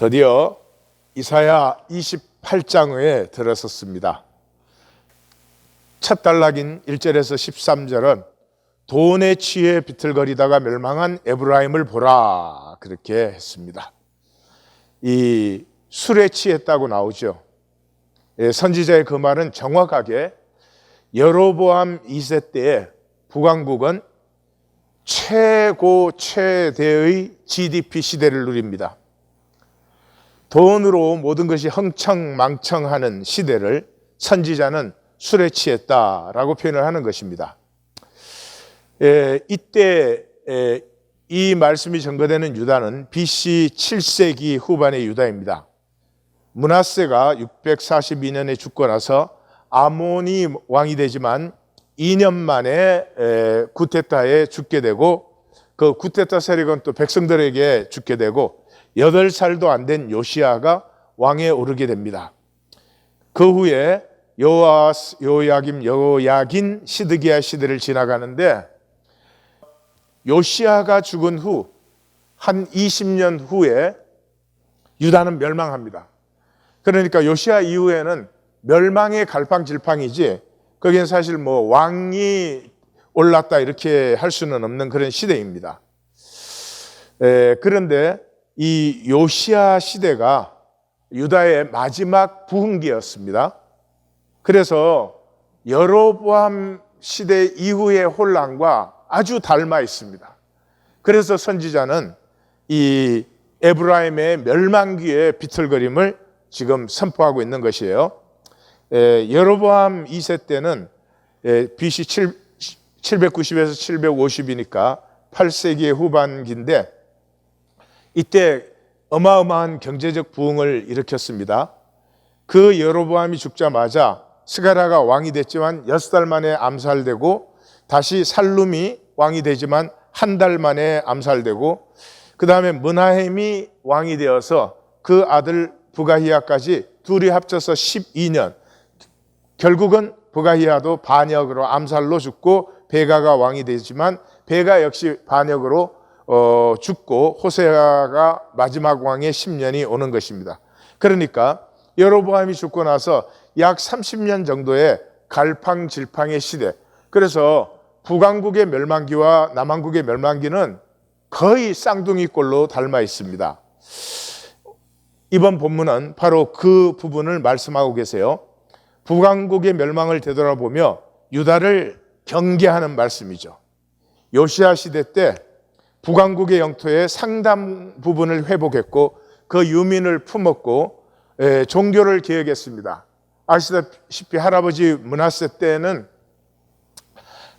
드디어 이사야 28장에 들어섰습니다. 첫 단락인 1절에서 13절은 돈에 취해 비틀거리다가 멸망한 에브라임을 보라, 그렇게 했습니다. 이 술에 취했다고 나오죠. 선지자의 그 말은 정확하게 여로보암 2세 때에 북왕국은 최대의 GDP 시대를 누립니다. 돈으로 모든 것이 흥청망청하는 시대를 선지자는 술에 취했다라고 표현을 하는 것입니다. 이때 이 말씀이 전거되는 유다는 BC 7세기 후반의 유다입니다. 므낫세가 642년에 죽고 나서 아몬이 왕이 되지만 2년 만에 구테타에 죽게 되고, 그 구테타 세력은 또 백성들에게 죽게 되고 8살도 안 된 요시야가 왕에 오르게 됩니다. 그 후에 여호야긴, 시드기야 시대를 지나가는데, 요시야가 죽은 후 한 20년 후에 유다는 멸망합니다. 그러니까 요시야 이후에는 멸망의 갈팡질팡이지, 거기는 사실 뭐 왕이 올랐다 이렇게 할 수는 없는 그런 시대입니다. 그런데 이 요시야 시대가 유다의 마지막 부흥기였습니다. 그래서 여로보암 시대 이후의 혼란과 아주 닮아 있습니다. 그래서 선지자는 이 에브라임의 멸망기의 비틀거림을 지금 선포하고 있는 것이에요. 여로보암 2세 때는 BC 790에서 750이니까 8세기의 후반기인데, 이때 어마어마한 경제적 부흥을 일으켰습니다. 그 여로보암이 죽자마자 스가랴가 왕이 됐지만 6달 만에 암살되고, 다시 살룸이 왕이 되지만 1달 만에 암살되고, 그 다음에 므나헴이 왕이 되어서 그 아들 부가히야까지 둘이 합쳐서 12년, 결국은 부가히야도 반역으로 암살로 죽고 베가가 왕이 되지만 베가 역시 반역으로 죽고 호세아가 마지막 왕의 10년이 오는 것입니다. 그러니까 여로보암이 죽고 나서 약 30년 정도의 갈팡질팡의 시대, 그래서 북왕국의 멸망기와 남왕국의 멸망기는 거의 쌍둥이꼴로 닮아 있습니다. 이번 본문은 바로 그 부분을 말씀하고 계세요. 북왕국의 멸망을 되돌아보며 유다를 경계하는 말씀이죠. 요시야 시대 때 북왕국의 영토의 상당 부분을 회복했고 그 유민을 품었고 종교를 개혁했습니다. 아시다시피 할아버지 므낫세 때는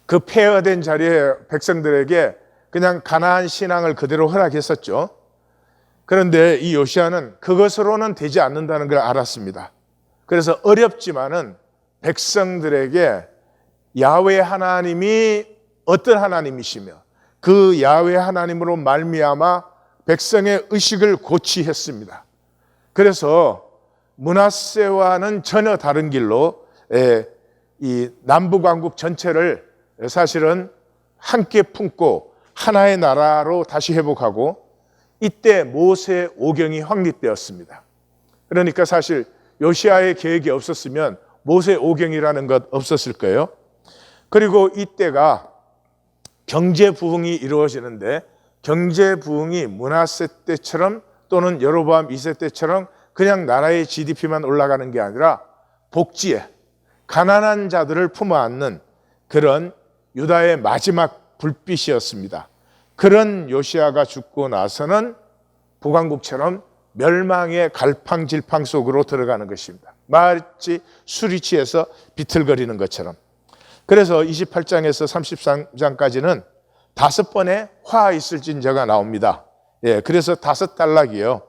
그 폐허된 자리에 백성들에게 그냥 가나안 신앙을 그대로 허락했었죠. 그런데 이 요시야는 그것으로는 되지 않는다는 걸 알았습니다. 그래서 어렵지만은 백성들에게 야훼 하나님이 어떤 하나님이시며 그 야훼 하나님으로 말미암아 백성의 의식을 고치했습니다. 그래서 므낫세와는 전혀 다른 길로 이 남북왕국 전체를 사실은 함께 품고 하나의 나라로 다시 회복하고, 이때 모세 오경이 확립되었습니다. 그러니까 사실 요시야의 계획이 없었으면 모세 오경이라는 것 없었을 거예요. 그리고 이때가 경제 부흥이 이루어지는데, 경제 부흥이 므낫세 때처럼 또는 여로보암 2세 때처럼 그냥 나라의 GDP만 올라가는 게 아니라 복지에 가난한 자들을 품어 안는 그런 유다의 마지막 불빛이었습니다. 그런 요시야가 죽고 나서는 북왕국처럼 멸망의 갈팡질팡 속으로 들어가는 것입니다. 마치 술이 취해서 비틀거리는 것처럼. 그래서 28장에서 33장까지는 5번의 화 있을진저가 나옵니다. 그래서 5단락이에요.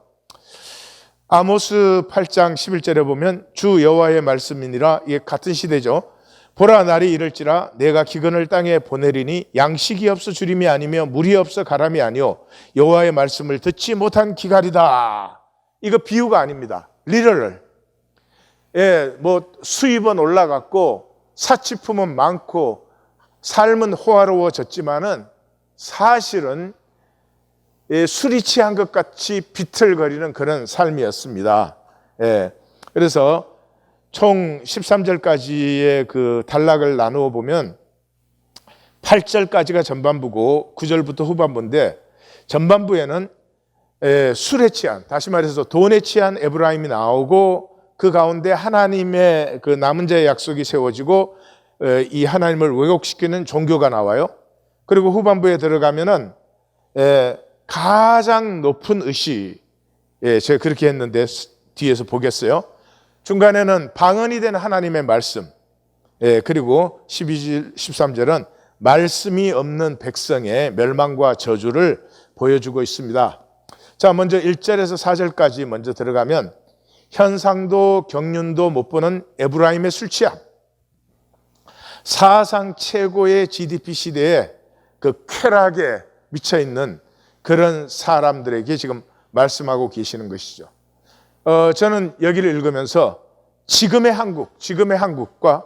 아모스 8장 11절에 보면 주 여호와의 말씀이니라, 이게 같은 시대죠. 보라, 날이 이를지라 내가 기근을 땅에 보내리니 양식이 없어 주림이 아니며 물이 없어 가람이 아니요 여호와의 말씀을 듣지 못한 기갈이다. 이거 비유가 아닙니다. 리얼을. 뭐 수입은 올라갔고 사치품은 많고 삶은 호화로워졌지만은 사실은 술이 취한 것 같이 비틀거리는 그런 삶이었습니다. 그래서 총 13절까지의 그 단락을 나누어 보면 8절까지가 전반부고 9절부터 후반부인데, 전반부에는 술에 취한, 다시 말해서 돈에 취한 에브라임이 나오고, 그 가운데 하나님의 그 남은 자의 약속이 세워지고 이 하나님을 왜곡시키는 종교가 나와요. 그리고 후반부에 들어가면은 가장 높은 의식, 제가 그렇게 했는데 뒤에서 보겠어요. 중간에는 방언이 된 하나님의 말씀, 그리고 12절, 13절은 말씀이 없는 백성의 멸망과 저주를 보여주고 있습니다. 자, 먼저 1절에서 4절까지 먼저 들어가면, 현상도 경륜도 못 보는 에브라임의 술 취함, 사상 최고의 GDP 시대에 그 쾌락에 미쳐 있는 그런 사람들에게 지금 말씀하고 계시는 것이죠. 저는 여기를 읽으면서 지금의 한국과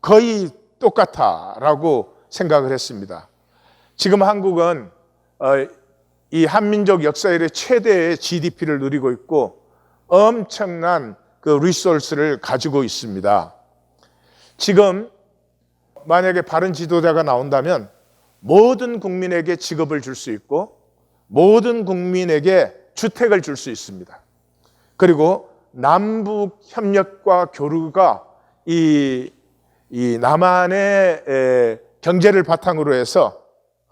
거의 똑같다라고 생각을 했습니다. 지금 한국은 이 한민족 역사 이래 최대의 GDP를 누리고 있고 엄청난 그 리소스를 가지고 있습니다. 지금 만약에 바른 지도자가 나온다면 모든 국민에게 직업을 줄 수 있고 모든 국민에게 주택을 줄 수 있습니다. 그리고 남북 협력과 교류가 이 남한의 경제를 바탕으로 해서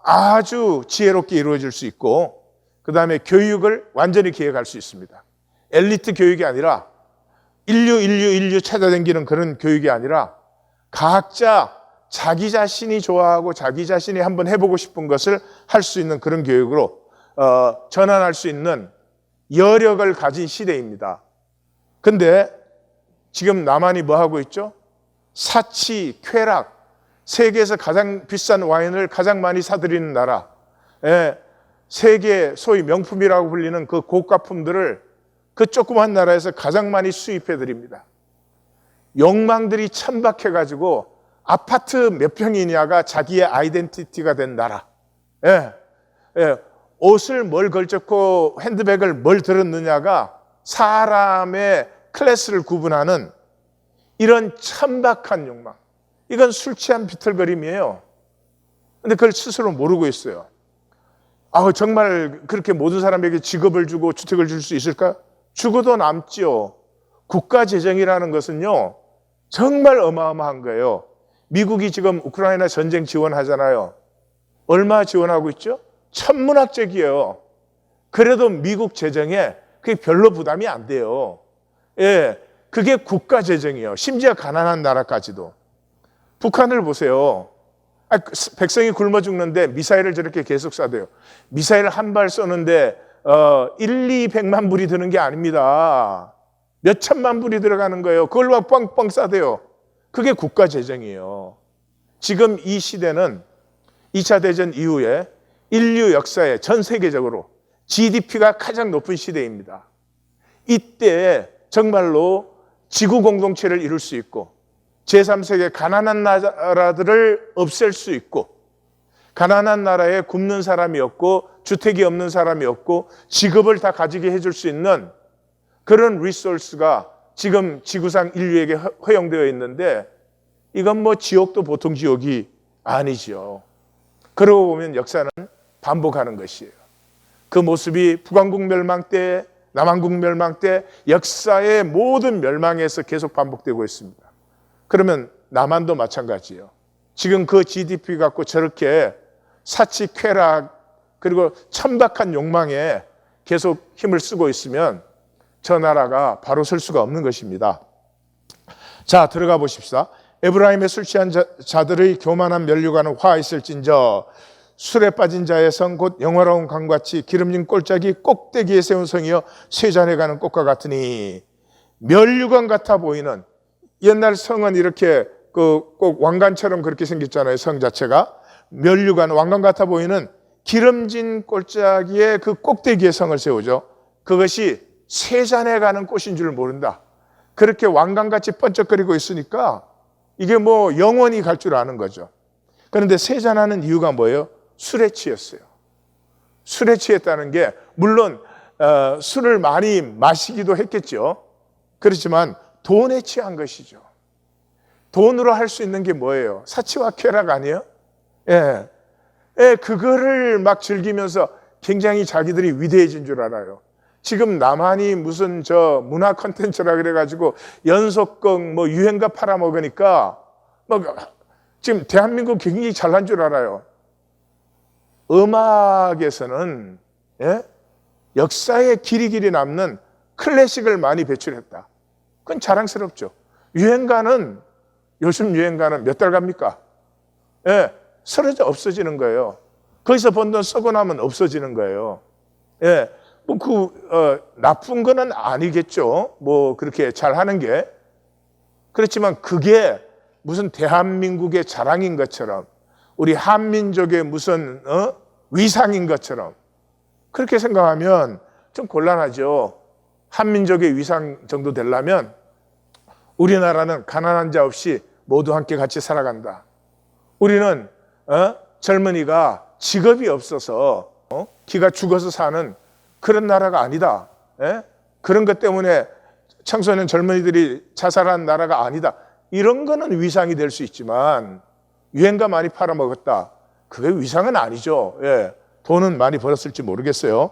아주 지혜롭게 이루어질 수 있고, 그 다음에 교육을 완전히 기획할 수 있습니다. 엘리트 교육이 아니라 인류 찾아다니는 그런 교육이 아니라 각자 자기 자신이 좋아하고 자기 자신이 한번 해보고 싶은 것을 할 수 있는 그런 교육으로 전환할 수 있는 여력을 가진 시대입니다. 근데 지금 남한이 뭐 하고 있죠? 사치, 쾌락, 세계에서 가장 비싼 와인을 가장 많이 사들이는 나라, 세계 소위 명품이라고 불리는 그 고가품들을 그 조그만 나라에서 가장 많이 수입해 드립니다. 욕망들이 천박해가지고 아파트 몇 평이냐가 자기의 아이덴티티가 된 나라. 옷을 뭘 걸쳤고 핸드백을 뭘 들었느냐가 사람의 클래스를 구분하는 이런 천박한 욕망. 이건 술 취한 비틀거림이에요. 근데 그걸 스스로 모르고 있어요. 정말 그렇게 모든 사람에게 직업을 주고 주택을 줄 수 있을까? 죽어도 남지요. 국가 재정이라는 것은요, 정말 어마어마한 거예요. 미국이 지금 우크라이나 전쟁 지원하잖아요. 얼마 지원하고 있죠? 천문학적이에요. 그래도 미국 재정에 그게 별로 부담이 안 돼요. 그게 국가 재정이에요. 심지어 가난한 나라까지도. 북한을 보세요. 백성이 굶어 죽는데 미사일을 저렇게 계속 쏴대요. 미사일 한 발 쏘는데 200만 불이 드는 게 아닙니다. 몇 천만 불이 들어가는 거예요. 그걸 막 뻥뻥 쏴대요. 그게 국가 재정이에요. 지금 이 시대는 2차 대전 이후에 인류 역사에 전 세계적으로 GDP가 가장 높은 시대입니다. 이때 정말로 지구 공동체를 이룰 수 있고 제3세계 가난한 나라들을 없앨 수 있고, 가난한 나라에 굶는 사람이 없고 주택이 없는 사람이 없고 직업을 다 가지게 해줄 수 있는 그런 리소스가 지금 지구상 인류에게 허용되어 있는데, 이건 뭐 지옥도 보통 지옥이 아니죠. 그러고 보면 역사는 반복하는 것이에요. 그 모습이 북왕국 멸망 때, 남한국 멸망 때 역사의 모든 멸망에서 계속 반복되고 있습니다. 그러면 남한도 마찬가지예요. 지금 그 GDP 갖고 저렇게 사치, 쾌락, 그리고 천박한 욕망에 계속 힘을 쓰고 있으면 저 나라가 바로 설 수가 없는 것입니다. 자, 들어가 보십시다. 에브라임의 술 취한 자들의 교만한 면류관은 화 있을진저, 술에 빠진 자의 성 곧 영화로운 강같이 기름진 꼴짝이 꼭대기에 세운 성이여 쇠잔에 가는 꽃과 같으니. 면류관 같아 보이는, 옛날 성은 이렇게 꼭 왕관처럼 그렇게 생겼잖아요. 성 자체가 면류관, 왕관 같아 보이는 기름진 꼴짝이의 그 꼭대기에 성을 세우죠. 그것이 쇠잔에 가는 꽃인 줄 모른다. 그렇게 왕관같이 번쩍거리고 있으니까 이게 뭐 영원히 갈 줄 아는 거죠. 그런데 쇠잔하는 이유가 뭐예요? 술에 취했어요. 술에 취했다는 게 물론 술을 많이 마시기도 했겠죠. 그렇지만 돈에 취한 것이죠. 돈으로 할 수 있는 게 뭐예요? 사치와 쾌락 아니에요? 예. 예, 그거를 막 즐기면서 굉장히 자기들이 위대해진 줄 알아요. 지금 남한이 무슨 저 문화 콘텐츠라 그래가지고 연속극 뭐 유행가 팔아먹으니까 뭐 지금 대한민국 굉장히 잘난 줄 알아요. 음악에서는 예? 역사에 길이 남는 클래식을 많이 배출했다. 그건 자랑스럽죠. 유행가는 요즘 유행가는 몇 달 갑니까? 예, 쓰러져 없어지는 거예요. 거기서 번 돈 쓰고 나면 없어지는 거예요. 예, 뭐 나쁜 거는 아니겠죠. 뭐 그렇게 잘하는 게. 그렇지만 그게 무슨 대한민국의 자랑인 것처럼 우리 한민족의 무슨 위상인 것처럼 그렇게 생각하면 좀 곤란하죠. 한민족의 위상 정도 되려면 우리나라는 가난한 자 없이 모두 함께 같이 살아간다. 우리는 젊은이가 직업이 없어서 기가 죽어서 사는 그런 나라가 아니다. 예? 그런 것 때문에 청소년 젊은이들이 자살한 나라가 아니다. 이런 거는 위상이 될 수 있지만 유행가 많이 팔아먹었다. 그게 위상은 아니죠. 예. 돈은 많이 벌었을지 모르겠어요.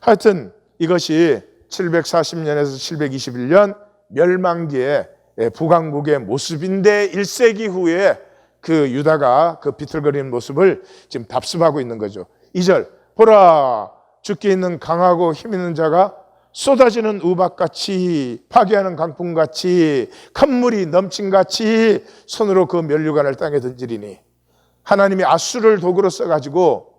하여튼 이것이 740년에서 721년 멸망기에 북왕국의 모습인데 1세기 후에 그 유다가 그 비틀거리는 모습을 지금 답습하고 있는 거죠. 2절 보라 주께 있는 강하고 힘 있는 자가 쏟아지는 우박같이 파괴하는 강풍같이 큰 물이 넘친같이 손으로 그 면류관을 땅에 던지리니 하나님이 아수를 도구로 써가지고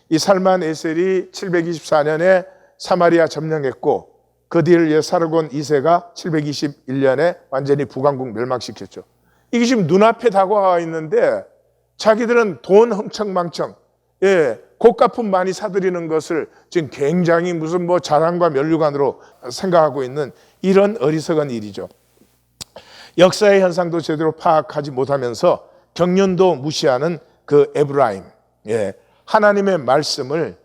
이 살만 에셀이 724년에 사마리아 점령했고 그 뒤를 사르곤 2세가 721년에 완전히 북왕국 멸망시켰죠. 이게 지금 눈앞에 다가와 있는데 자기들은 돈 흥청망청 고가품 많이 사들이는 것을 지금 굉장히 무슨 뭐 자랑과 면류관으로 생각하고 있는 이런 어리석은 일이죠. 역사의 현상도 제대로 파악하지 못하면서 경륜도 무시하는 그 에브라임. 하나님의 말씀을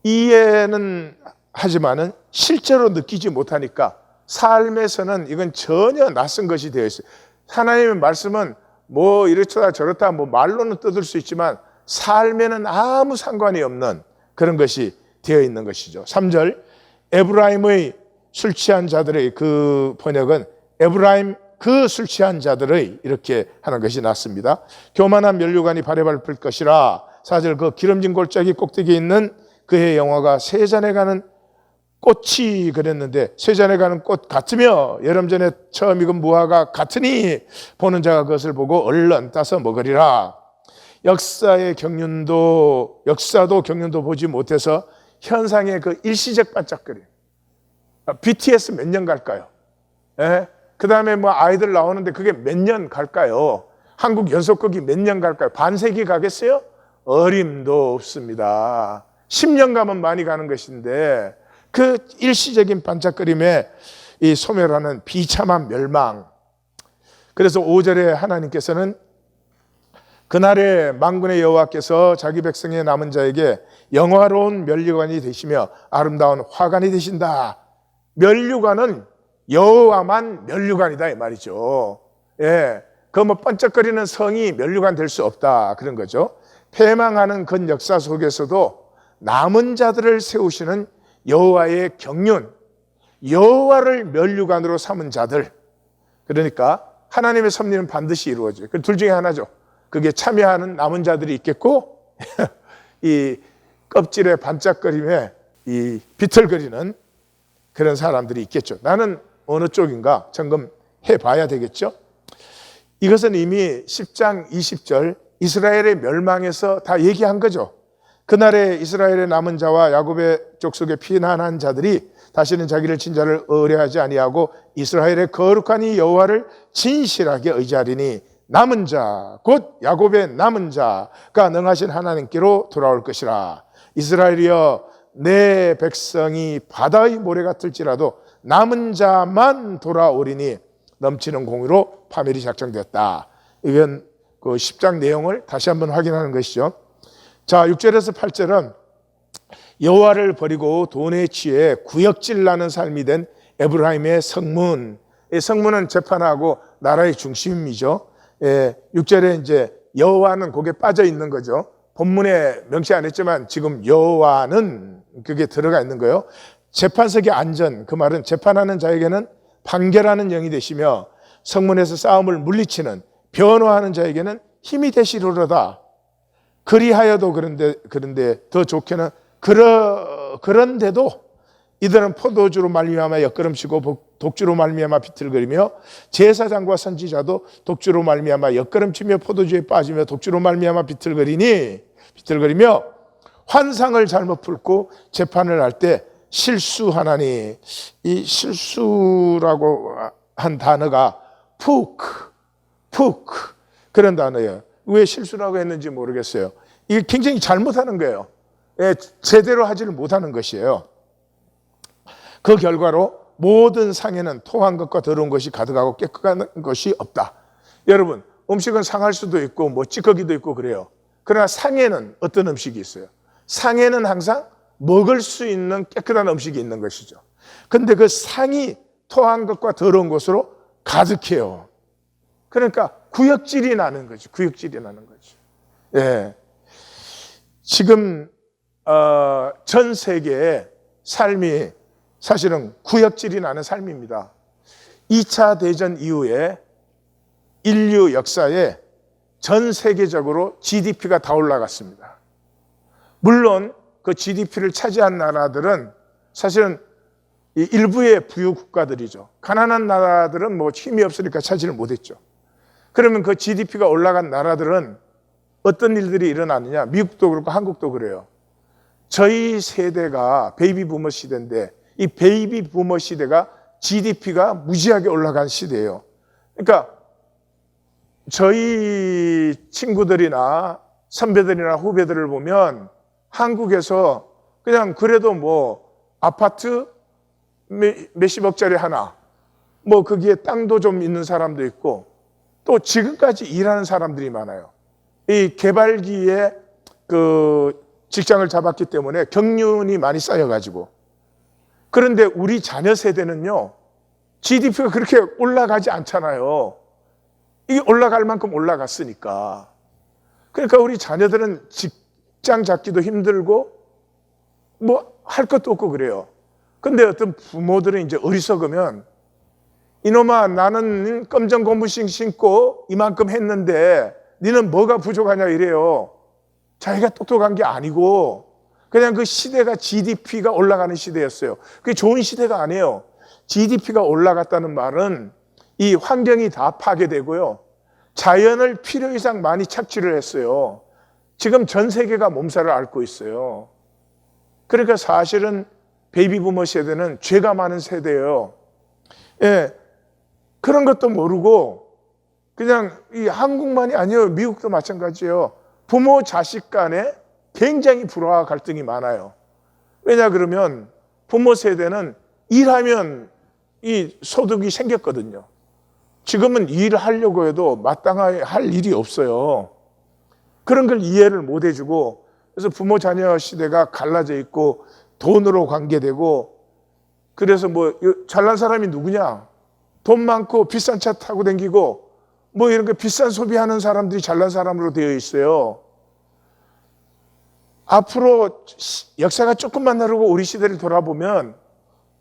이해는 하지만은 실제로 느끼지 못하니까 삶에서는 이건 전혀 낯선 것이 되어 있어요. 하나님의 말씀은 뭐 이렇다 저렇다 뭐 말로는 뜯을 수 있지만 삶에는 아무 상관이 없는 그런 것이 되어 있는 것이죠. 3절 에브라임의 술 취한 자들의 그 번역은 에브라임 그 술 취한 자들의 이렇게 하는 것이 낫습니다. 교만한 면류관이 발에 밟힐 것이라. 4절 그 기름진 골짜기 꼭대기에 있는 그의 영화가 세잔에 가는 꽃이 그랬는데 세잔에 가는 꽃 같으며 여름 전에 처음 익은 무화과 같으니 보는 자가 그것을 보고 얼른 따서 먹으리라. 역사도 경륜도 보지 못해서 현상의 그 일시적 반짝거림. BTS 몇 년 갈까요? 그 다음에 뭐 아이들 나오는데 그게 몇 년 갈까요? 한국 연속극이 몇 년 갈까요? 반세기 가겠어요? 어림도 없습니다. 10년 가면 많이 가는 것인데 그 일시적인 반짝거림에 이 소멸하는 비참한 멸망. 그래서 5절에 하나님께서는 그날에 만군의 여호와께서 자기 백성의 남은 자에게 영화로운 면류관이 되시며 아름다운 화관이 되신다. 면류관은 여호와만 면류관이다 이 말이죠. 그 뭐 번쩍거리는 성이 면류관 될 수 없다 그런 거죠. 패망하는 그 역사 속에서도 남은 자들을 세우시는 여호와의 경륜, 여호와를 면류관으로 삼은 자들. 그러니까 하나님의 섭리는 반드시 이루어져요. 그 둘 중에 하나죠. 그게 참여하는 남은 자들이 있겠고 이 껍질에 반짝거림에 이 비틀거리는 그런 사람들이 있겠죠. 나는 어느 쪽인가 점검해 봐야 되겠죠. 이것은 이미 10장 20절 이스라엘의 멸망에서 다 얘기한 거죠. 그날에 이스라엘의 남은 자와 야곱의 족속에 피난한 자들이 다시는 자기를 친자를 의뢰하지 아니하고 이스라엘의 거룩한 이 여호와를 진실하게 의지하리니 남은 자, 곧 야곱의 남은 자가 능하신 하나님께로 돌아올 것이라. 이스라엘이여 내 백성이 바다의 모래 같을지라도 남은 자만 돌아오리니 넘치는 공의로 파멸이 작정되었다. 이건 그 10장 내용을 다시 한번 확인하는 것이죠. 자, 6절에서 8절은 여호와를 버리고 돈에 취해 구역질 나는 삶이 된 에브라임의 성문. 이 성문은 재판하고 나라의 중심이죠. 6절에 이제 여호와는 거기에 빠져 있는 거죠. 본문에 명시 안 했지만 지금 여호와는 그게 들어가 있는 거예요. 재판석의 안전, 그 말은 재판하는 자에게는 판결하는 영이 되시며 성문에서 싸움을 물리치는 변호하는 자에게는 힘이 되시리로다. 그리하여도 그런데 더 좋게는 그런데도 이들은 포도주로 말미암아 엿걸음치고 독주로 말미암아 비틀거리며 제사장과 선지자도 독주로 말미암아 엿걸음치며 포도주에 빠지며 독주로 말미암아 비틀거리며 환상을 잘못 풀고 재판을 할 때 실수하나니. 이 실수라고 한 단어가 푹 그런 단어예요. 왜 실수라고 했는지 모르겠어요. 이게 굉장히 잘못하는 거예요. 제대로 하지를 못하는 것이에요. 그 결과로 모든 상에는 토한 것과 더러운 것이 가득하고 깨끗한 것이 없다. 여러분, 음식은 상할 수도 있고 뭐 찌꺼기도 있고 그래요. 그러나 상에는 어떤 음식이 있어요? 상에는 항상 먹을 수 있는 깨끗한 음식이 있는 것이죠. 근데 그 상이 토한 것과 더러운 것으로 가득해요. 그러니까 구역질이 나는 거죠. 구역질이 나는 거죠. 예. 지금 전 세계의 삶이 사실은 구역질이 나는 삶입니다. 2차 대전 이후에 인류 역사에 전 세계적으로 GDP가 다 올라갔습니다. 물론 그 GDP를 차지한 나라들은 사실은 일부의 부유 국가들이죠. 가난한 나라들은 뭐 힘이 없으니까 차지를 못했죠. 그러면 그 GDP가 올라간 나라들은 어떤 일들이 일어나느냐? 미국도 그렇고 한국도 그래요. 저희 세대가 베이비 부머 시대인데 이 베이비 부머 시대가 GDP가 무지하게 올라간 시대예요. 그러니까 저희 친구들이나 선배들이나 후배들을 보면 한국에서 그냥 그래도 뭐 아파트 몇십억짜리 하나, 뭐 거기에 땅도 좀 있는 사람도 있고 또 지금까지 일하는 사람들이 많아요. 이 개발기에 그 직장을 잡았기 때문에 경륜이 많이 쌓여가지고. 그런데 우리 자녀 세대는요, GDP가 그렇게 올라가지 않잖아요. 이게 올라갈 만큼 올라갔으니까. 그러니까 우리 자녀들은 직장 잡기도 힘들고 뭐 할 것도 없고 그래요. 근데 어떤 부모들은 이제 어리석으면 이놈아, 나는 검정 고무신 신고 이만큼 했는데 너는 뭐가 부족하냐 이래요. 자기가 똑똑한 게 아니고 그냥 그 시대가 GDP가 올라가는 시대였어요. 그게 좋은 시대가 아니에요. GDP가 올라갔다는 말은 이 환경이 다 파괴되고요. 자연을 필요 이상 많이 착취를 했어요. 지금 전 세계가 몸살을 앓고 있어요. 그러니까 사실은 베이비 부머 세대는 죄가 많은 세대예요. 예, 그런 것도 모르고 그냥 이 한국만이 아니에요. 미국도 마찬가지예요. 부모 자식 간에 굉장히 불화와 갈등이 많아요. 왜냐 그러면 부모 세대는 일하면 이 소득이 생겼거든요. 지금은 일을 하려고 해도 마땅하게 할 일이 없어요. 그런 걸 이해를 못 해주고 그래서 부모 자녀 시대가 갈라져 있고 돈으로 관계되고 그래서 뭐 잘난 사람이 누구냐? 돈 많고 비싼 차 타고 다니고 뭐 이런 거 비싼 소비하는 사람들이 잘난 사람으로 되어 있어요. 앞으로 역사가 조금만 다르고 우리 시대를 돌아보면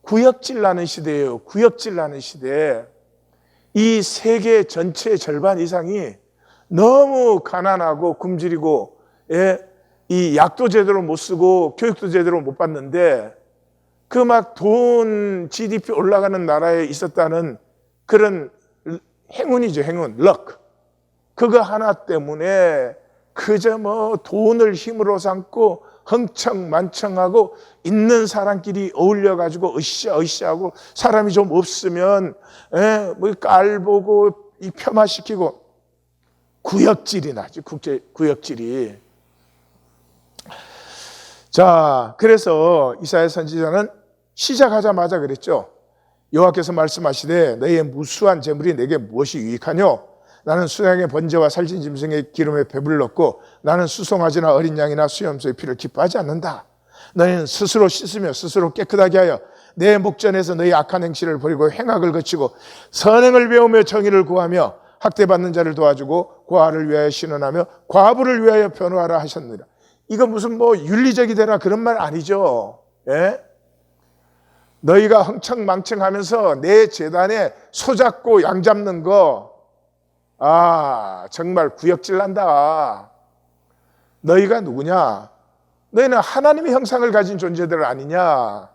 구역질 나는 시대예요. 구역질 나는 시대. 이 세계 전체의 절반 이상이 너무 가난하고 굶주리고 이 약도 제대로 못 쓰고 교육도 제대로 못 받는데 그 막 돈 GDP 올라가는 나라에 있었다는 그런 행운이죠. 행운, 럭. 그거 하나 때문에 그저 뭐 돈을 힘으로 삼고 흥청만청하고 있는 사람끼리 어울려가지고 으쌰으쌰하고 사람이 좀 없으면 뭐 깔보고 이 폄하시키고 구역질이 나지. 구역질이. 자, 그래서 이사야 선지자는 시작하자마자 그랬죠. 여호와께서 말씀하시되 너희의 무수한 재물이 내게 무엇이 유익하뇨? 나는 수양의 번제와 살찐 짐승의 기름에 배불렀고 나는 수송아지나 어린 양이나 수염소의 피를 기뻐하지 않는다. 너희는 스스로 씻으며 스스로 깨끗하게 하여 내 목전에서 너희 악한 행실을 버리고 행악을 거치고 선행을 배우며 정의를 구하며 학대받는 자를 도와주고 고아를 위하여 신원하며 과부를 위하여 변호하라 하셨느니라. 이거 무슨 뭐 윤리적이 되라 그런 말 아니죠. 예? 너희가 흥청망청하면서 내 재단에 소잡고 양 잡는 거 정말 구역질 난다. 너희가 누구냐? 너희는 하나님의 형상을 가진 존재들 아니냐?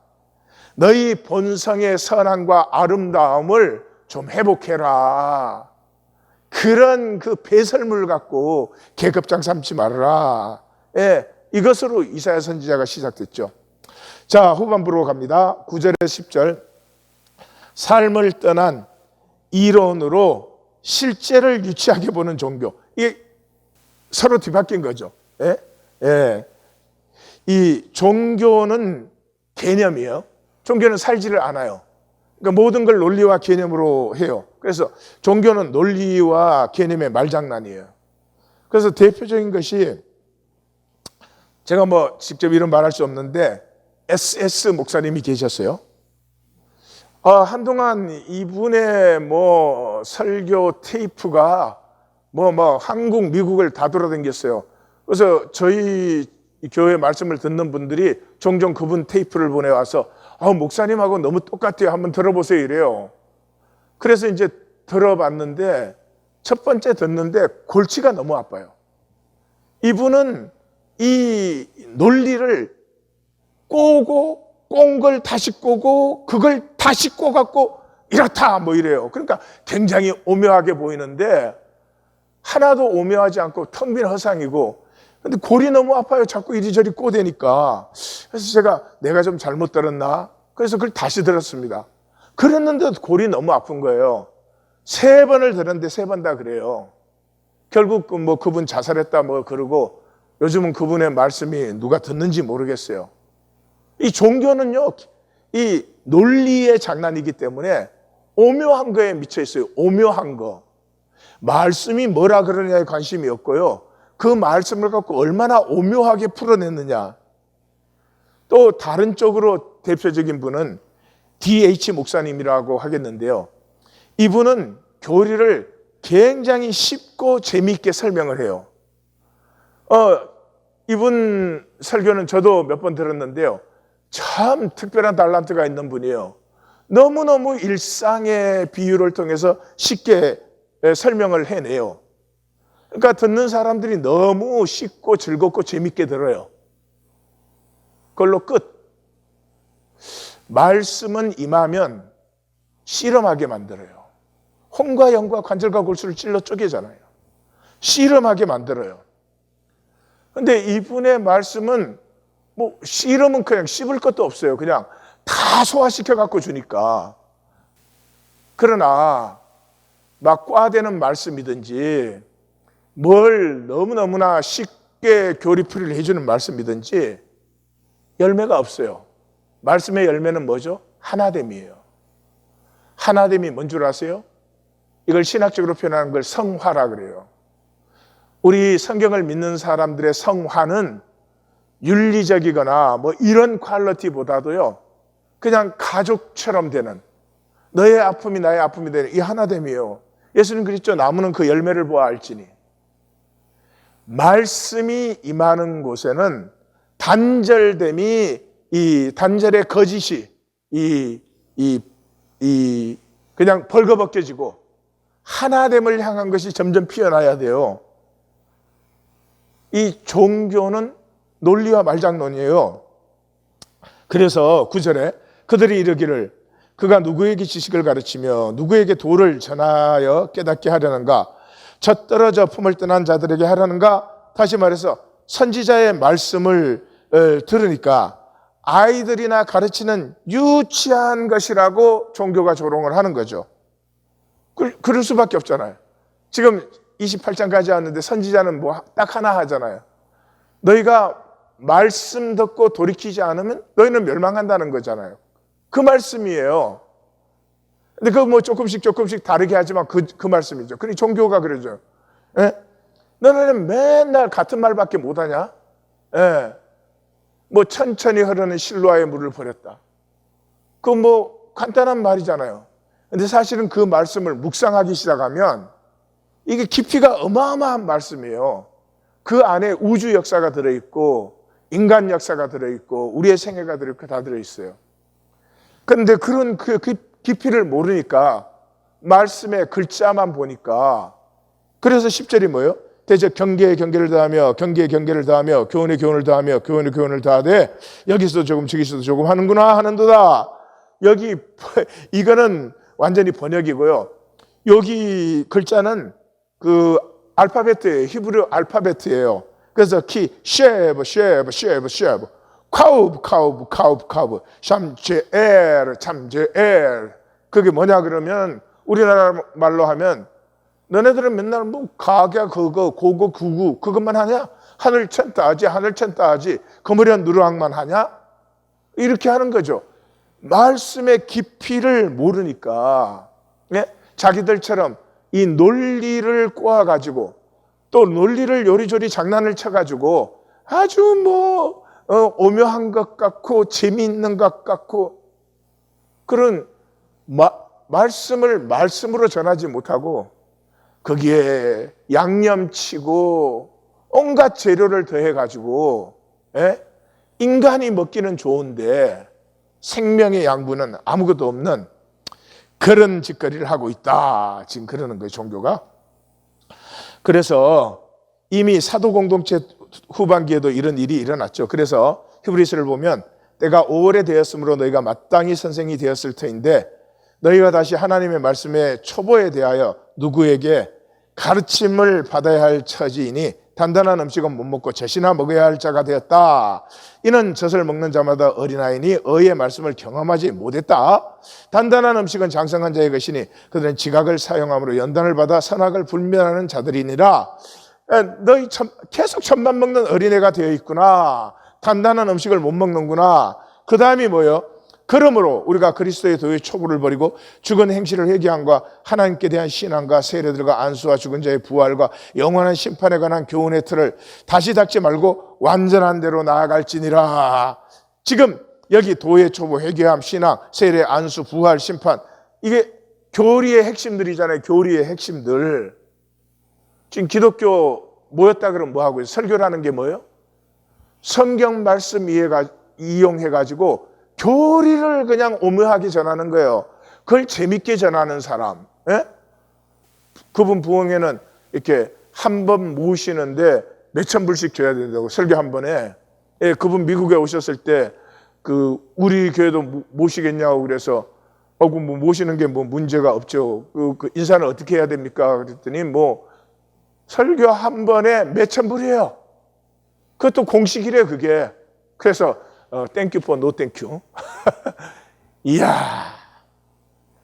너희 본성의 선함과 아름다움을 좀 회복해라. 그런 그 배설물 갖고 계급장 삼지 말아라. 예, 이것으로 이사야 선지자가 시작됐죠. 자, 후반부로 갑니다. 9절에 10절. 삶을 떠난 이론으로 실제를 유치하게 보는 종교. 이게 서로 뒤바뀐 거죠. 예? 예. 이 종교는 개념이에요. 종교는 살지를 않아요. 그러니까 모든 걸 논리와 개념으로 해요. 그래서 종교는 논리와 개념의 말장난이에요. 그래서 대표적인 것이 제가 뭐 직접 이런 말할 수 없는데 SS 목사님이 계셨어요. 한동안 이분의 뭐 설교 테이프가 뭐 한국, 미국을 다 돌아다녔어요. 그래서 저희 교회 말씀을 듣는 분들이 종종 그분 테이프를 보내와서 목사님하고 너무 똑같아요. 한번 들어보세요 이래요. 그래서 이제 들어봤는데 첫 번째 듣는데 골치가 너무 아파요. 이분은 이 논리를 꼬고 꼰 걸 다시 꼬고 그걸 다시 꼬갖고 이렇다 뭐 이래요. 그러니까 굉장히 오묘하게 보이는데 하나도 오묘하지 않고 텅 빈 허상이고, 근데 골이 너무 아파요. 자꾸 이리저리 꼬대니까. 그래서 내가 좀 잘못 들었나? 그래서 그걸 다시 들었습니다. 그랬는데도 골이 너무 아픈 거예요. 3번을 들었는데 3번 다 그래요. 결국 뭐 그분 자살했다 뭐 그러고 요즘은 그분의 말씀이 누가 듣는지 모르겠어요. 이 종교는요, 이 논리의 장난이기 때문에 오묘한 거에 미쳐 있어요. 오묘한 거. 말씀이 뭐라 그러냐에 관심이 없고요. 그 말씀을 갖고 얼마나 오묘하게 풀어냈느냐. 또 다른 쪽으로 대표적인 분은 D.H. 목사님이라고 하겠는데요. 이분은 교리를 굉장히 쉽고 재미있게 설명을 해요. 이분 설교는 저도 몇 번 들었는데요. 참 특별한 달란트가 있는 분이에요. 너무너무 일상의 비유를 통해서 쉽게 설명을 해내요. 그러니까 듣는 사람들이 너무 쉽고 즐겁고 재밌게 들어요. 그걸로 끝. 말씀은 임하면 씨름하게 만들어요. 혼과 영과 관절과 골수를 찔러 쪼개잖아요. 씨름하게 만들어요. 근데 이분의 말씀은 뭐 씨름은 그냥 씹을 것도 없어요. 그냥 다 소화시켜 갖고 주니까. 그러나 막 꽈대는 말씀이든지 뭘 너무너무나 쉽게 교리풀이를 해주는 말씀이든지 열매가 없어요. 말씀의 열매는 뭐죠? 하나됨이에요. 하나됨이 뭔 줄 아세요? 이걸 신학적으로 표현하는 걸 성화라 그래요. 우리 성경을 믿는 사람들의 성화는 윤리적이거나 뭐 이런 퀄리티보다도요, 그냥 가족처럼 되는, 너의 아픔이 나의 아픔이 되는 이 하나됨이에요. 예수님 그랬죠. 나무는 그 열매를 보아 알지니. 말씀이 임하는 곳에는 단절됨이, 이 단절의 거짓이 그냥 벌거벗겨지고 하나됨을 향한 것이 점점 피어나야 돼요. 이 종교는 논리와 말장난이에요. 그래서 9절에 그들이 이르기를 그가 누구에게 지식을 가르치며 누구에게 도를 전하여 깨닫게 하려는가? 젖떨어져 품을 떠난 자들에게 하려는가? 다시 말해서 선지자의 말씀을 들으니까 아이들이나 가르치는 유치한 것이라고 종교가 조롱을 하는 거죠. 그럴 수밖에 없잖아요. 지금 28장까지 왔는데 선지자는 뭐 딱 하나 하잖아요. 너희가 말씀 듣고 돌이키지 않으면 너희는 멸망한다는 거잖아요. 그 말씀이에요. 근데 그거 뭐 조금씩 다르게 하지만 그 말씀이죠. 그러니 종교가 그러죠. 예? 너는 맨날 같은 말밖에 못하냐? 예. 뭐 천천히 흐르는 실로아의 물을 버렸다. 그 뭐 간단한 말이잖아요. 근데 사실은 그 말씀을 묵상하기 시작하면 이게 깊이가 어마어마한 말씀이에요. 그 안에 우주 역사가 들어있고 인간 역사가 들어있고 우리의 생애가 들어있고 다 들어있어요. 그런데 그런 그 깊이를 모르니까 말씀의 글자만 보니까, 그래서 10절이 뭐예요? 대저 경계에 경계를 더하며 경계에 경계를 더하며 교훈에 교훈을 더하며 교훈에 교훈을 더하되 여기서도 조금 저기서도 조금 하는구나 하는도다. 여기 이거는 완전히 번역이고요. 여기 글자는 그 알파벳이에요. 히브리 알파벳이에요. 그래서 쉐브 카우브 참제엘 그게 뭐냐 그러면 우리나라 말로 하면 너네들은 맨날 뭐 가게 그거 고거 구구 그것만 하냐? 하늘천 따지 거무련 누르항만 하냐? 이렇게 하는 거죠. 말씀의 깊이를 모르니까, 예? 자기들처럼 이 논리를 꼬아가지고 또 논리를 요리조리 장난을 쳐가지고 아주 뭐 오묘한 것 같고 재미있는 것 같고 그런 말씀을 말씀으로 전하지 못하고 거기에 양념치고 온갖 재료를 더해가지고, 예? 인간이 먹기는 좋은데 생명의 양분은 아무것도 없는 그런 짓거리를 하고 있다. 지금 그러는 거예요, 종교가. 그래서 이미 사도 공동체 후반기에도 이런 일이 일어났죠. 그래서 히브리서를 보면 때가 5월에 되었으므로 너희가 마땅히 선생이 되었을 터인데 너희가 다시 하나님의 말씀의 초보에 대하여 누구에게 가르침을 받아야 할 처지이니 단단한 음식은 못 먹고 젖이나 먹어야 할 자가 되었다. 이는 젖을 먹는 자마다 어린아이니 의의 말씀을 경험하지 못했다. 단단한 음식은 장성한 자의 것이니 그들은 지각을 사용함으로 연단을 받아 선악을 분별하는 자들이니라. 너희 계속 젖만 먹는 어린애가 되어 있구나. 단단한 음식을 못 먹는구나. 그 다음이 뭐예요? 그러므로 우리가 그리스도의 도의 초보를 버리고 죽은 행실을 회개함과 하나님께 대한 신앙과 세례들과 안수와 죽은 자의 부활과 영원한 심판에 관한 교훈의 틀을 다시 닦지 말고 완전한 대로 나아갈지니라. 지금 여기 도의 초보, 회개함, 신앙, 세례, 안수, 부활, 심판, 이게 교리의 핵심들이잖아요. 교리의 핵심들. 지금 기독교 모였다 그러면 뭐하고요? 설교라는 게 뭐예요? 성경 말씀 이용해가지고 교리를 그냥 오묘하게 전하는 거예요. 그걸 재밌게 전하는 사람. 예? 그분 부흥회는 이렇게 한 번 모시는데 몇천 불씩 줘야 된다고, 설교 한 번에. 예, 그분 미국에 오셨을 때 우리 교회도 모시겠냐고 그래서 뭐 모시는 게 뭐 문제가 없죠. 그 인사는 어떻게 해야 됩니까? 그랬더니 뭐 설교 한 번에 몇천 불이에요. 그것도 공식이래요, 그게. 그래서 땡큐 포 노 땡큐. 이야,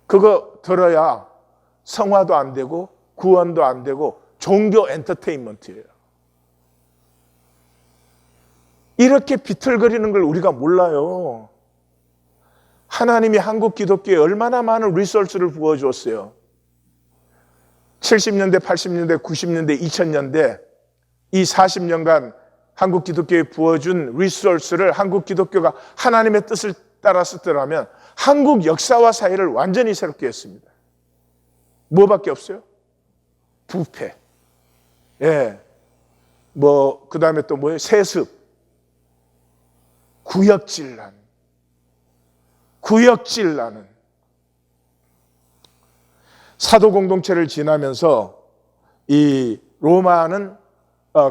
그거 들어야 성화도 안 되고 구원도 안 되고 종교 엔터테인먼트예요. 이렇게 비틀거리는 걸 우리가 몰라요. 하나님이 한국 기독교에 얼마나 많은 리소스를 부어주었어요. 70년대, 80년대, 90년대, 2000년대 이 40년간 한국 기독교에 부어준 리소스를 한국 기독교가 하나님의 뜻을 따라 썼더라면 한국 역사와 사회를 완전히 새롭게 했습니다. 뭐밖에 없어요? 부패. 예. 그 다음에 또 뭐예요? 세습. 구역질나는. 사도 공동체를 지나면서 이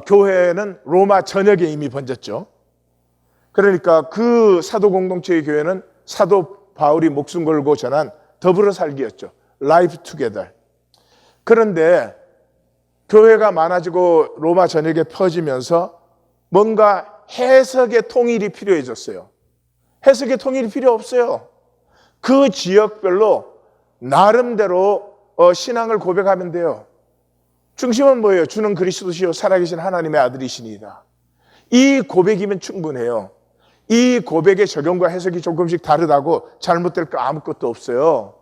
교회는 로마 전역에 이미 번졌죠. 그러니까 그 사도 공동체의 교회는 사도 바울이 목숨 걸고 전한 더불어 살기였죠. 라이프 투게더. 그런데 교회가 많아지고 로마 전역에 퍼지면서 뭔가 해석의 통일이 필요해졌어요. 해석의 통일이 필요 없어요. 그 지역별로 나름대로 신앙을 고백하면 돼요. 중심은 뭐예요? 주는 그리스도시요 살아계신 하나님의 아들이시니이다. 이 고백이면 충분해요. 이 고백의 적용과 해석이 조금씩 다르다고 잘못될 거 아무것도 없어요.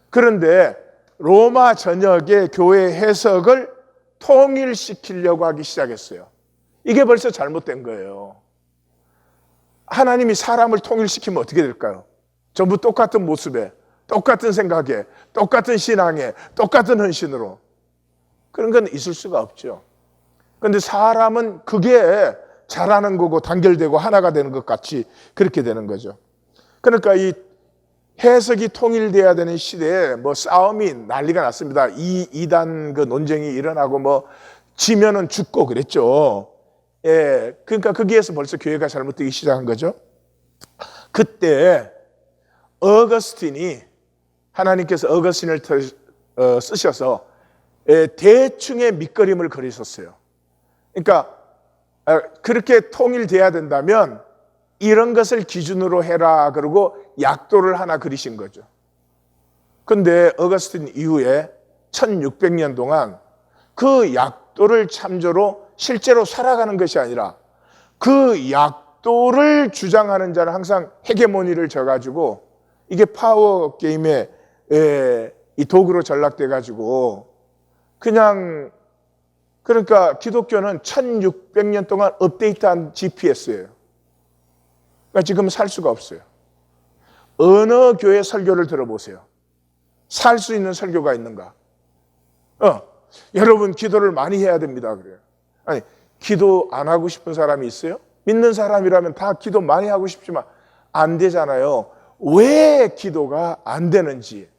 그런데 로마 전역의 교회 해석을 통일시키려고 하기 시작했어요. 이게 벌써 잘못된 거예요. 하나님이 사람을 통일시키면 어떻게 될까요? 전부 똑같은 모습에, 똑같은 생각에, 똑같은 신앙에, 똑같은 헌신으로. 그런 건 있을 수가 없죠. 그런데 사람은 그게 잘하는 거고 단결되고 하나가 되는 것 같이 그렇게 되는 거죠. 그러니까 이 해석이 통일돼야 되는 시대에 뭐 싸움이 난리가 났습니다. 이단 그 논쟁이 일어나고 뭐 지면은 죽고 그랬죠. 예, 그러니까 거기에서 벌써 교회가 잘못되기 시작한 거죠. 그때 어거스틴이, 하나님께서 어거스틴을 쓰셔서 대충의 밑그림을 그리셨어요. 그러니까 그렇게 통일돼야 된다면 이런 것을 기준으로 해라 그러고 약도를 하나 그리신 거죠. 그런데 어거스틴 이후에 1600년 동안 그 약도를 참조로 실제로 살아가는 것이 아니라 그 약도를 주장하는 자는 항상 헤게모니를 져가지고 이게 파워 게임의 이 도구로 전락돼 가지고 그냥, 그러니까 기독교는 1600년 동안 업데이트한 GPS예요. 그러니까 지금 살 수가 없어요. 어느 교회 설교를 들어보세요. 살 수 있는 설교가 있는가? 여러분 기도를 많이 해야 됩니다. 그래요. 아니, 기도 안 하고 싶은 사람이 있어요? 믿는 사람이라면 다 기도 많이 하고 싶지만 안 되잖아요. 왜 기도가 안 되는지,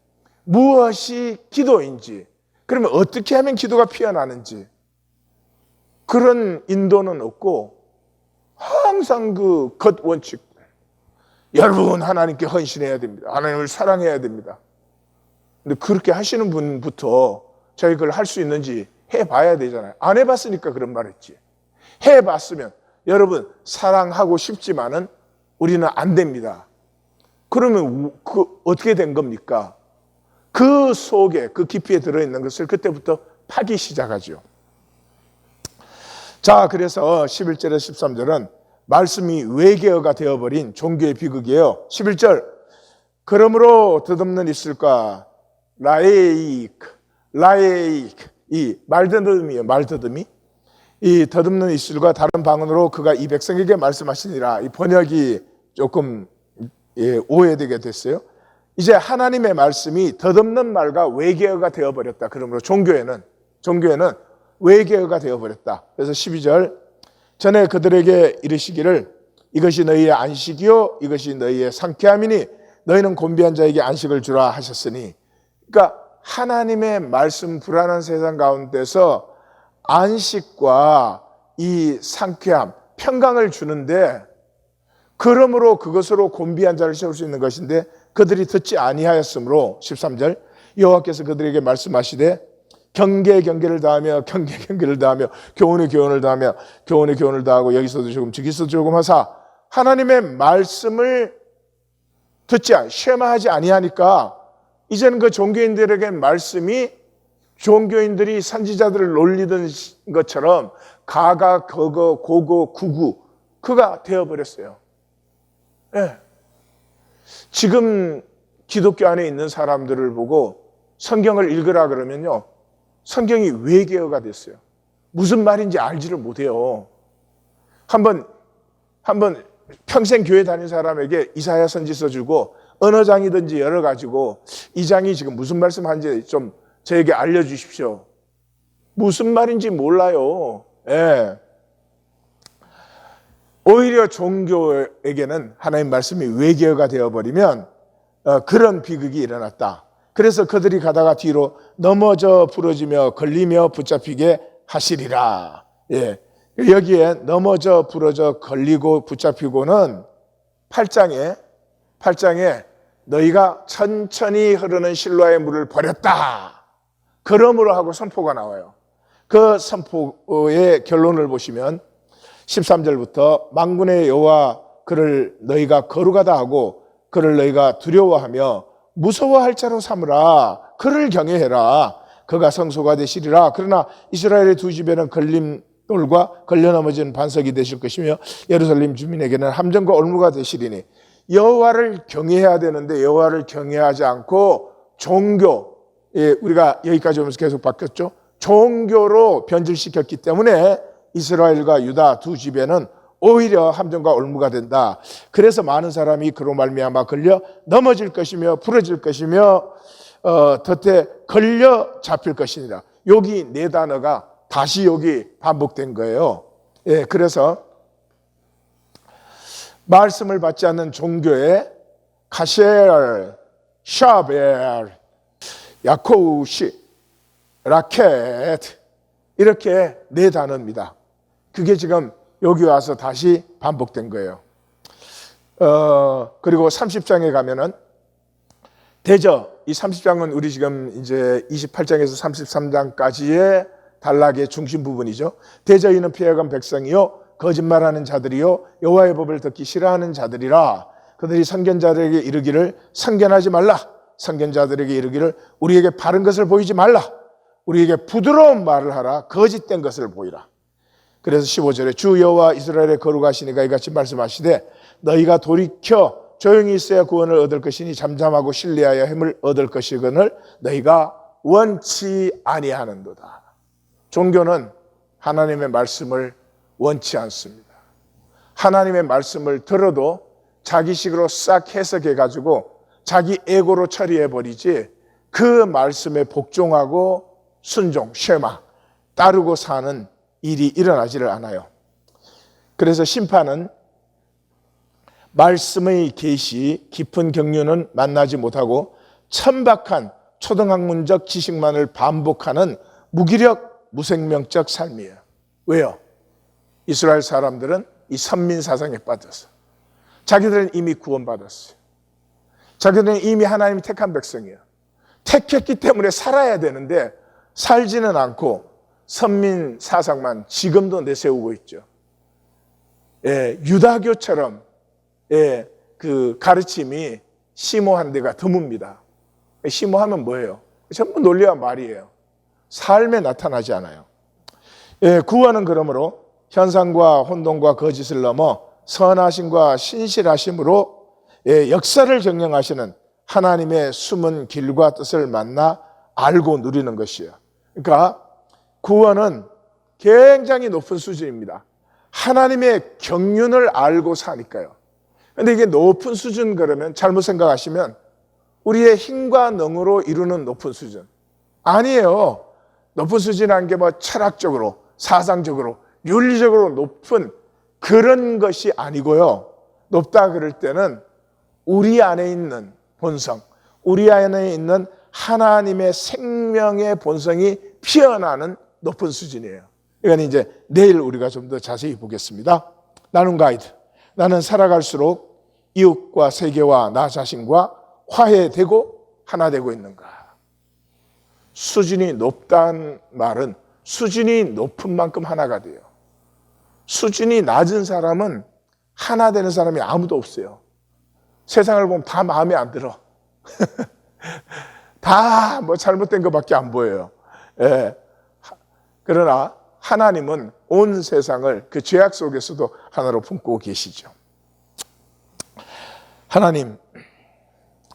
무엇이 기도인지, 그러면 어떻게 하면 기도가 피어나는지, 그런 인도는 없고 항상 그 겉원칙, 여러분 하나님께 헌신해야 됩니다. 하나님을 사랑해야 됩니다. 근데 그렇게 하시는 분부터 저희 그걸 할 수 있는지 해봐야 되잖아요. 안 해봤으니까 그런 말 했지. 해봤으면 여러분 사랑하고 싶지만은 우리는 안 됩니다. 그러면 어떻게 된 겁니까? 그 속에, 그 깊이에 들어있는 것을 그때부터 파기 시작하죠. 자, 그래서 11절에 13절은 말씀이 외계어가 되어버린 종교의 비극이에요. 11절, 그러므로 덧없는 있을까? 라에이크, 이 말더듬이에요. 말더듬이. 이 덧없는 이슬과 다른 방언으로 그가 이 백성에게 말씀하시니라. 이 번역이 조금 오해되게 됐어요. 이제 하나님의 말씀이 덧없는 말과 외계어가 되어버렸다. 그러므로 종교에는 외계어가 되어버렸다. 그래서 12절, 전에 그들에게 이르시기를 이것이 너희의 안식이요 이것이 너희의 상쾌함이니 너희는 곤비한 자에게 안식을 주라 하셨으니, 그러니까 하나님의 말씀, 불안한 세상 가운데서 안식과 이 상쾌함, 평강을 주는데, 그러므로 그것으로 곤비한 자를 세울 수 있는 것인데 그들이 듣지 아니하였으므로 13절, 여호와께서 그들에게 말씀하시되 경계에 경계를 다하며 경계에 경계를 다하며 교훈에 교훈을 다하며 교훈에 교훈을 다하고 여기서도 조금 저기서도 조금 하사 하나님의 말씀을 듣지 쉐마하지 아니하니까 이제는 그 종교인들에게 말씀이 종교인들이 선지자들을 놀리던 것처럼 가가 거거 고고 구구 그가 되어버렸어요. 네. 지금 기독교 안에 있는 사람들을 보고 성경을 읽으라 그러면요, 성경이 외계어가 됐어요. 무슨 말인지 알지를 못해요. 한번 평생 교회 다닌 사람에게 이사야 선지 써주고 언어장이든지 열어 가지고 이 장이 지금 무슨 말씀하는지 좀 저에게 알려주십시오. 무슨 말인지 몰라요. 예. 오히려 종교에게는 하나님 말씀이 외계어가 되어버리면 그런 비극이 일어났다. 그래서 그들이 가다가 뒤로 넘어져 부러지며 걸리며 붙잡히게 하시리라. 예. 여기에 넘어져 부러져 걸리고 붙잡히고는 8장에 너희가 천천히 흐르는 실로아의 물을 버렸다. 그러므로 하고 선포가 나와요. 그 선포의 결론을 보시면 13절부터 만군의 여호와 그를 너희가 거룩하다 하고 그를 너희가 두려워하며 무서워할 자로 삼으라. 그를 경외해라. 그가 성소가 되시리라. 그러나 이스라엘의 두 집에는 걸림돌과 걸려 넘어지는 반석이 되실 것이며 예루살렘 주민에게는 함정과 올무가 되시리니, 여호와를 경외해야 되는데 여호와를 경외하지 않고 종교, 우리가 여기까지 오면서 계속 바뀌었죠. 종교로 변질시켰기 때문에 이스라엘과 유다 두 집에는 오히려 함정과 올무가 된다. 그래서 많은 사람이 그로 말미암아 걸려 넘어질 것이며 부러질 것이며 덫에 걸려 잡힐 것이니라. 여기 네 단어가 다시 여기 반복된 거예요. 예, 그래서 말씀을 받지 않는 종교에 카셸, 샤벨, 야코우시, 라켓 이렇게 네 단어입니다. 그게 지금 여기 와서 다시 반복된 거예요. 그리고 30장에 가면은 대저, 이 30장은 우리 지금 이제 28장에서 33장까지의 단락의 중심 부분이죠. 대저인은 피해간 백성이요 거짓말하는 자들이요 여호와의 법을 듣기 싫어하는 자들이라. 그들이 선견자들에게 이르기를 선견하지 말라. 선견자들에게 이르기를 우리에게 바른 것을 보이지 말라. 우리에게 부드러운 말을 하라. 거짓된 것을 보이라. 그래서 15절에 주 여호와 이스라엘의 거룩하시니가 이같이 말씀하시되 너희가 돌이켜 조용히 있어야 구원을 얻을 것이니 잠잠하고 신뢰하여 힘을 얻을 것이거늘 너희가 원치 아니하는도다. 종교는 하나님의 말씀을 원치 않습니다. 하나님의 말씀을 들어도 자기식으로 싹 해석해가지고 자기 에고로 처리해버리지 그 말씀에 복종하고 순종, 쉐마, 따르고 사는 일이 일어나지를 않아요. 그래서 심판은 말씀의 계시, 깊은 경륜은 만나지 못하고 천박한 초등학문적 지식만을 반복하는 무기력, 무생명적 삶이에요. 왜요? 이스라엘 사람들은 이 선민 사상에 빠졌어. 자기들은 이미 구원받았어요. 자기들은 이미 하나님이 택한 백성이에요. 택했기 때문에 살아야 되는데 살지는 않고 선민 사상만 지금도 내세우고 있죠. 예, 유다교처럼 그 가르침이 심오한 데가 드뭅니다. 심오하면 뭐예요? 전부 논리와 말이에요. 삶에 나타나지 않아요. 구원은 그러므로 현상과 혼돈과 거짓을 넘어 선하심과 신실하심으로 역사를 경영하시는 하나님의 숨은 길과 뜻을 만나 알고 누리는 것이에요. 그러니까 구원은 굉장히 높은 수준입니다. 하나님의 경륜을 알고 사니까요. 그런데 이게 높은 수준 그러면 잘못 생각하시면 우리의 힘과 능으로 이루는 높은 수준. 아니에요. 높은 수준이라는 게 뭐 철학적으로, 사상적으로, 윤리적으로 높은 그런 것이 아니고요. 높다 그럴 때는 우리 안에 있는 본성, 우리 안에 있는 하나님의 생명의 본성이 피어나는 높은 수준이에요. 이건 이제 내일 우리가 좀 더 자세히 보겠습니다. 나눔 가이드. 나는 살아갈수록 이웃과 세계와 나 자신과 화해되고 하나 되고 있는가. 수준이 높다는 말은 수준이 높은 만큼 하나가 돼요. 수준이 낮은 사람은 하나 되는 사람이 아무도 없어요. 세상을 보면 다 마음에 안 들어. 다 뭐 잘못된 것밖에 안 보여요. 예. 그러나 하나님은 온 세상을 그 죄악 속에서도 하나로 품고 계시죠. 하나님,